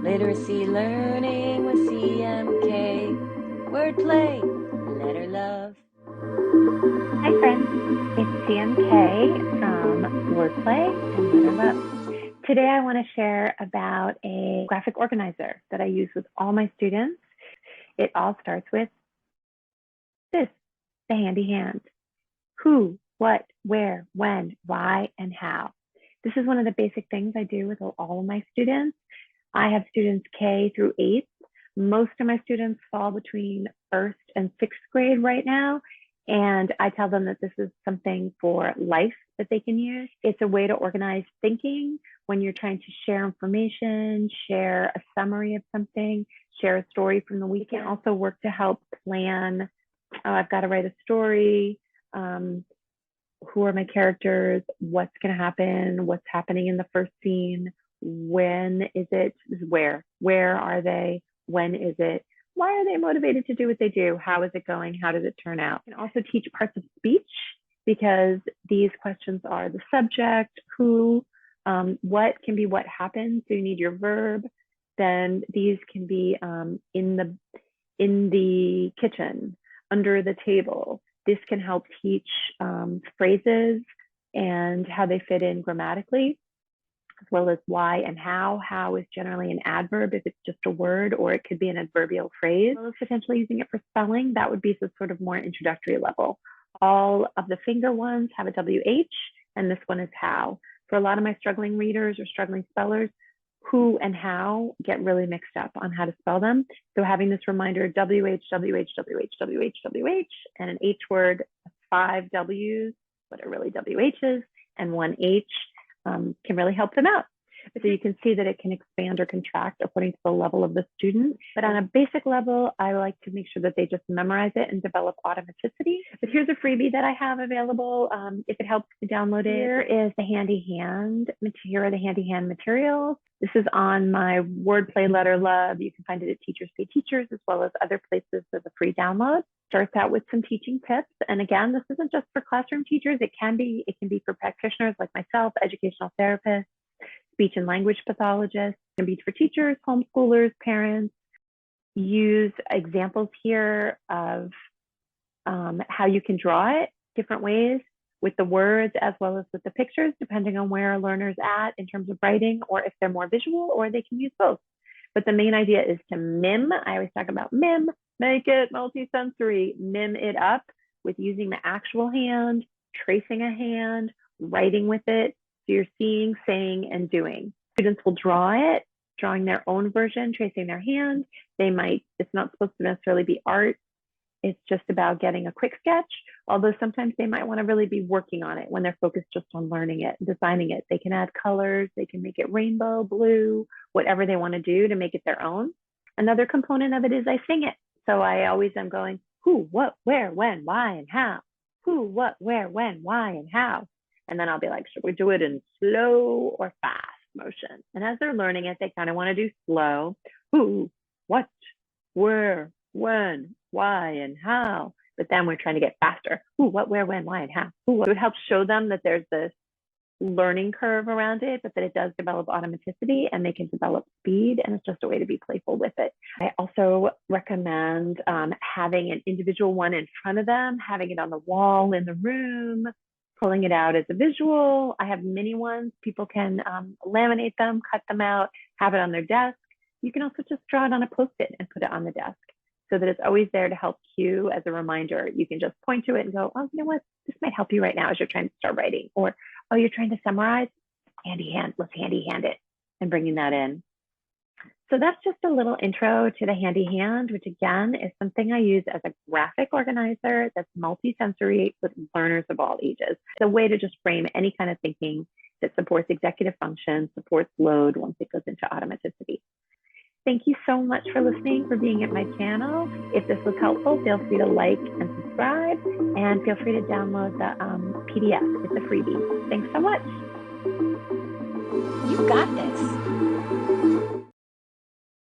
Literacy learning with CMK. Wordplay, letter love. Hi friends, it's CMK from Wordplay and Letter Love. Today I want to share about a graphic organizer that I use with all my students. It all starts with this, the handy hand. Who, what, where, when, why, and how. This is one of the basic things I do with all of my students. I have students K through 8th. Most of my students fall between 1st and 6th grade right now. And I tell them that this is something for life that they can use. It's a way to organize thinking when you're trying to share information, share a summary of something, share a story from the week. It can also work to help plan, I've got to write a story, who are my characters, what's going to happen, what's happening in the first scene, when is it, where are they, when is it, why are they motivated to do what they do, how is it going, how does it turn out. You can also teach parts of speech because these questions are the subject, who, what can be what happens, so you need your verb. Then these can be in the kitchen, under the table. This can help teach phrases and how they fit in grammatically, as well as why and how. How is generally an adverb if it's just a word, or it could be an adverbial phrase. As well as potentially using it for spelling, that would be the sort of more introductory level. All of the finger ones have a WH, and this one is how. For a lot of my struggling readers or struggling spellers, who and how get really mixed up on how to spell them. So having this reminder, WH, WH, WH, WH, WH, and an H word, 5 W's, but are really WH's, and 1 H can really help them out. So you can see that it can expand or contract according to the level of the student. But on a basic level, I like to make sure that they just memorize it and develop automaticity. But here's a freebie that I have available. If it helps to download it, here is the handy hand. Here are the handy hand materials. This is on my Wordplay Letter Love. You can find it at Teachers Pay Teachers, as well as other places as a free download. Starts out with some teaching tips. And again, this isn't just for classroom teachers. It can be for practitioners like myself, educational therapists, speech and language pathologists. It can be for teachers, homeschoolers, parents. Use examples here of how you can draw it different ways with the words as well as with the pictures, depending on where a learner's at in terms of writing, or if they're more visual, or they can use both. But the main idea is to mim. I always talk about mim, make it multisensory, mim it up with using the actual hand, tracing a hand, writing with it. So you're seeing, saying, and doing. Students will draw it, drawing their own version, tracing their hand. They might, it's not supposed to necessarily be art. It's just about getting a quick sketch, although sometimes they might want to really be working on it when they're focused just on learning it, designing it. They can add colors, they can make it rainbow, blue, whatever they want to do to make it their own. Another component of it is I sing it. So I always am going, who, what, where, when, why, and how. Who, what, where, when, why, and how. And then I'll be like, should we do it in slow or fast motion? And as they're learning it, they kind of want to do slow. Who, what, where, when, why, and how. But then we're trying to get faster. Who, what, where, when, why, and how. Who, what. It helps show them that there's this learning curve around it, but that it does develop automaticity and they can develop speed. And it's just a way to be playful with it. I also recommend having an individual one in front of them, having it on the wall in the room, pulling it out as a visual. I have mini ones. People can laminate them, cut them out, have it on their desk. You can also just draw it on a Post-it and put it on the desk so that it's always there to help cue as a reminder. You can just point to it and go, oh, you know what? This might help you right now as you're trying to start writing. Or, oh, you're trying to summarize? Handy hand, let's handy hand it, and bringing that in. So that's just a little intro to the handy hand, which again is something I use as a graphic organizer that's multisensory with learners of all ages. It's a way to just frame any kind of thinking that supports executive function, supports load once it goes into automaticity. Thank you so much for listening, for being at my channel. If this was helpful, feel free to like and subscribe, and feel free to download the PDF. It's a freebie. Thanks so much. You got this.